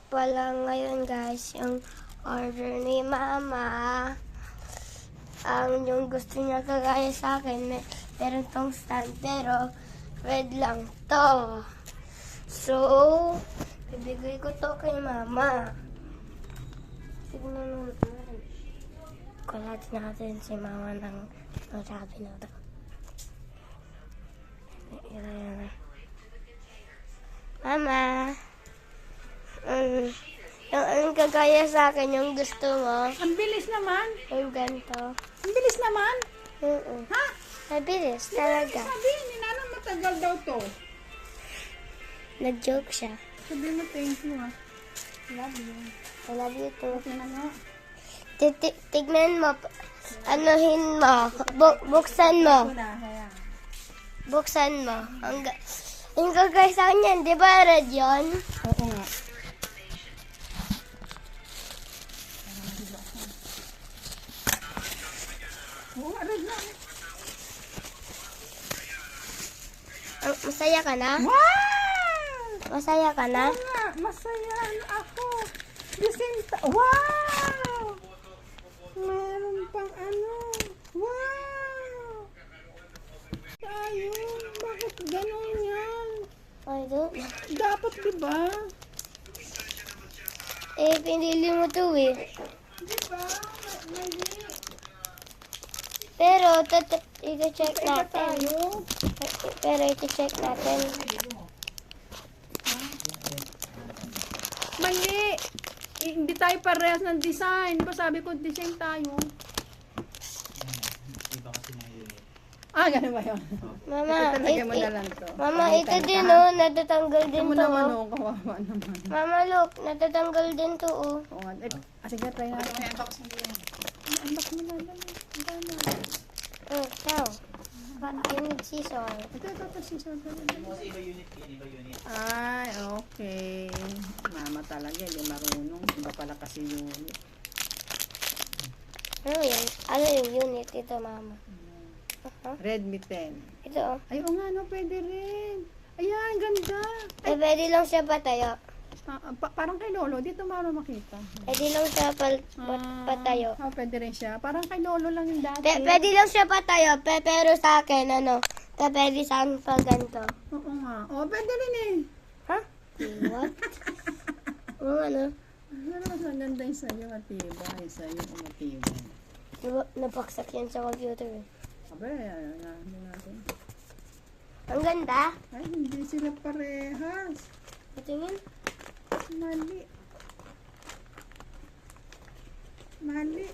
Pala ngayon guys, yung order ni Mama. Yung gusto niya kagaya sa akin, meron tong stand, pero red lang to. So, bibigay ko to kay Mama. Tignan mo naman. Kulatin natin si Mama ng sabi na to. Mama, yung kagaya sa akin, yung gusto mo, Ang bilis naman. yung ganito. Ang bilis naman. Ha? Mabilis talaga. Sabi, ninanong matagal daw to. Nag-joke siya. Sabi mo, thank you ha. Love you. I love you too. Tingnan mo. Tignan mo, anuhin mo, buksan mo. Wala, kaya. Buksan mo. Yung kagaya sa akin yan, di ba red yun? Oo nga. Oo nga, red na. Masaya ka na? Wow! Masaya ka na? Oo nga, masaya ako. Wow! Meron pang ano. Wow! Tayo, bakit ganun yan? I don't know. Dapat diba? Pinili mo to eh. Diba? Mali. Pero, i-check Iba natin. tayo. Pero, i-check natin. Mali. Hindi tayo parehas ng design. Diba sabi ko, design tayo. Ganun ba yun? Mama, Italagay mo na lang to. Mama, ito Pahitan din ka. oh, natatanggal Ito din mo to. naman Oh. kawawa naman. Mama, look, natatanggal din to oh. Oo nga. Sige, try natin. Unbox mo na lang. Oh, now. I need scissor. Ito, scissor. Ay, okay. Mama talaga, hindi marunong. Iba pala kasi unit. Ano yan? Ano yung unit? Ito, Mama. Redmi 10. Ito oh. Ay, oo nga, no, pwede rin. Ayan, ganda. Pwede lang siya patayo. Parang kay Lolo, dito maro makita. Pwede lang siya patayo. Pwede rin siya. Parang kay Lolo lang yung dati. Pwede lang siya patayo, pero sa akin, pwede sa akin pa ganito. Oo nga. Pwede rin eh. Ha? What? Ano? Ano mas maganda yung sa'yo, matibay. Sa'yo, matibay. Napaksak yan sa computer eh. Abe, ano natin. Ang ganda. Ay, hindi sila parehas. Patingin. Mali. Mali.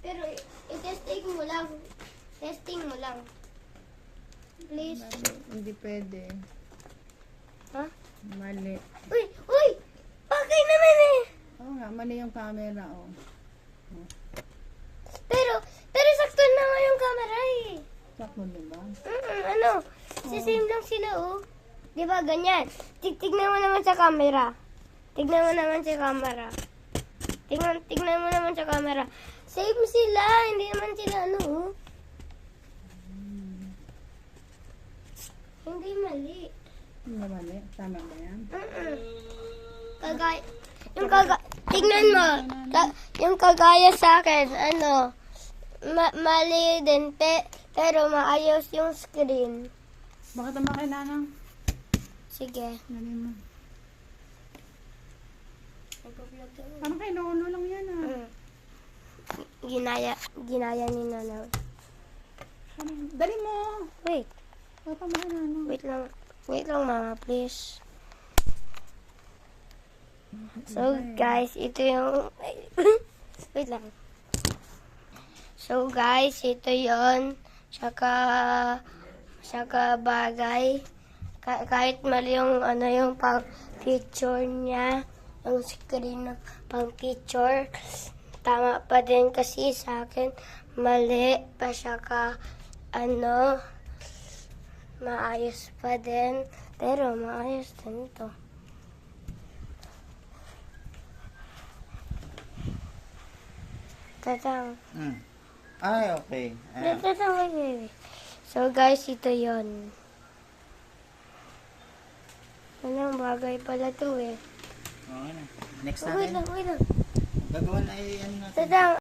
Pero i-testing mo lang. Testing mo lang. Please. Mali. Hindi pwede. Ha? Mali. Uy! Uy! Okay naman eh! Oo nga, mali yung camera, oh. Pero sakto naman yung camera eh. Sakto, diba? Ano? Same lang sila oh. Di ba ganyan? Tignan mo naman sa camera. Tignan mo naman sa camera. Tignan mo naman sa camera. Same sila. Hindi naman sila ano oh. Hindi mali. Hindi mali. Tama ba yan? Tignan mo. Yung kagaya sa akin, mali din, pero maayos yung screen. Bakit naman kay Nanang? Sige. Dali mo. Parang kay Lolo lang yan, ah. Ginaya ni Nana. Dali mo. Wait. Papa mo kay Nanang. Wait lang mama, please. So guys, ito yung wait lang. So guys, ito yon. Saka bagay. Kahit mali yung yung pang picture niya, yung screen ng pang picture, tama pa din kasi sa akin mali pa siya maayos pa din, pero maayos din to. Tatang. Ay, okay. Tatang, wait. So guys, ito yon. Anong bagay pala to eh. Next Wait natin. lang, wait lang. Gagawa na ano natin. Sadang,